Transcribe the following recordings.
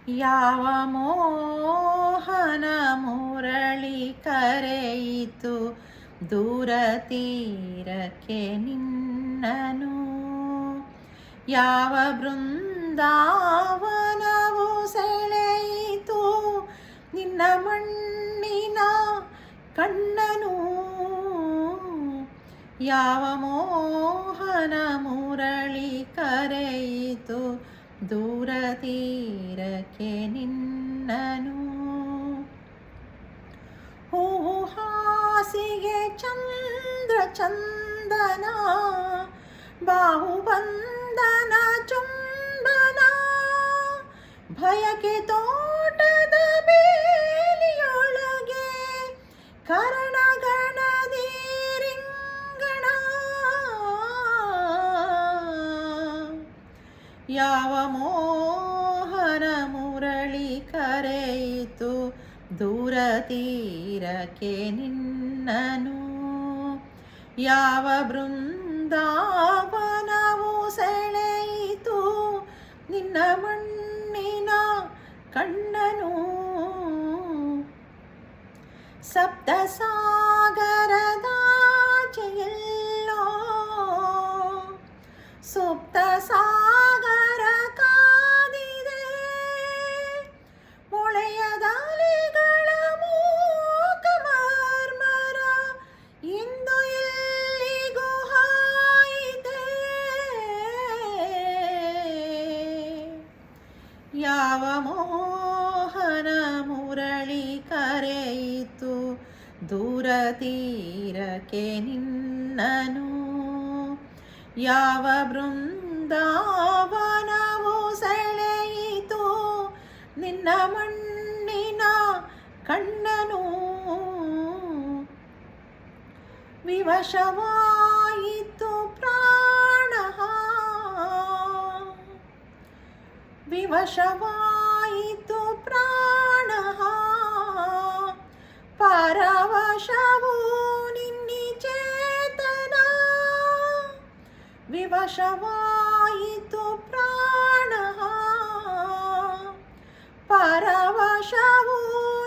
ಯಾವ ಮೋಹನ ಮುರಳಿ ಕರೆಯಿತು ದೂರ ತೀರಕ್ಕೆ ನಿನ್ನನು. ಯಾವ ಬೃಂದಾವನವು ಸೆಳೆಯಿತು ನಿನ್ನ ಮಣ್ಣಿನ ಕಣ್ಣನು. ಯಾವ ಮೋಹನ ಮುರಳಿ ಕರೆಯಿತು ದೂರ ತೀರಕ್ಕೆ ನಿನ್ನನು. ಹೂವು ಹಾಸಿಗೆ ಚಂದ್ರ ಚಂದನ ಬಾಹುಬಂಧನ ಚುಂಬನ ಭಯಕ್ಕೆ ತೋಟದ ಬೇಲಿಯೊಳಗೆ ಕರಣಗಣದಿ ರಿಂಗಣ. ಯಾವ ಮೋಹನ ಮುರಳಿ ಕರೆಯಿತು ದೂರ ತೀರಕ್ಕೆ ನಿನ್ನನು. ಯಾವ ಬೃಂದಾವನವು ಸೆಳೆಯಿತು ನಿನ್ನ ಮಣ್ಣಿನ ಕಣ್ಣನು. ಸಪ್ತ ಸಾಗರದಾಚೆಯೆಲ್ಲೋ ಸುಪ್ತ ಸಾಗರ ಕಾದಿದೆ. ಮೊಳೆಯದಾಲಿಗಳ ಮೂಕ ಮರ್ಮರ ಇಂದು ಎಲ್ಲಿಗೂ ಹಾಯಿದೆ. ಯಾವ ಮೋಹನ ಮುರಳಿ ಕರೆಯಿತು ದೂರ ತೀರಕ್ಕೆ ನಿನ್ನನು. ಯಾವ ಬೃಂದಾವನವು ಸೆಳೆಯಿತು ನಿನ್ನ ಮಣ್ಣಿನ ಕಣ್ಣನು. ವಿವಶವಾಯಿತು ಪ್ರಾಣ ವಿವಶವಾಯಿತು ಪ್ರಾಣ ಪರವಶವು ನಿನ್ನಿ ಚೇತನ. ವಿವಶವಾಯಿತು ಪ್ರಾಣ ಪರವಶವು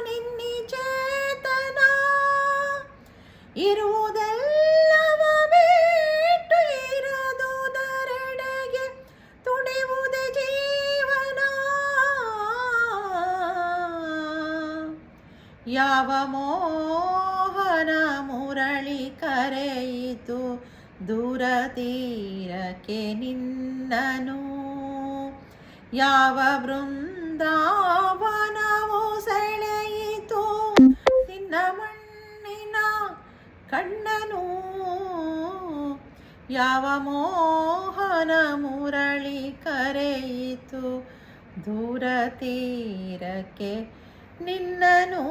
ನಿನ್ನಿ ಚೇತನ. ಇರುವುದೆಲ್ಲವ ಬಿಟ್ಟು ಇರದುದರೆಡೆಗೆ ತುಡಿಯುವುದೇ ಜೀವನ. ಯಾವ ಮೋಹನ ಮುರಳಿ ಕರೆಯಿತು ದೂರ ತೀರಕ್ಕೆ ನಿನ್ನನು. ಯಾವ ಬೃಂದಾವನವು ಸೆಳೆಯಿತು ನಿನ್ನ ಮಣ್ಣಿನ ಕಣ್ಣನು. ಯಾವ ಮೋಹನ ಮುರಳಿ ಕರೆಯಿತು ದೂರ ತೀರಕ್ಕೆ ನಿನ್ನನು.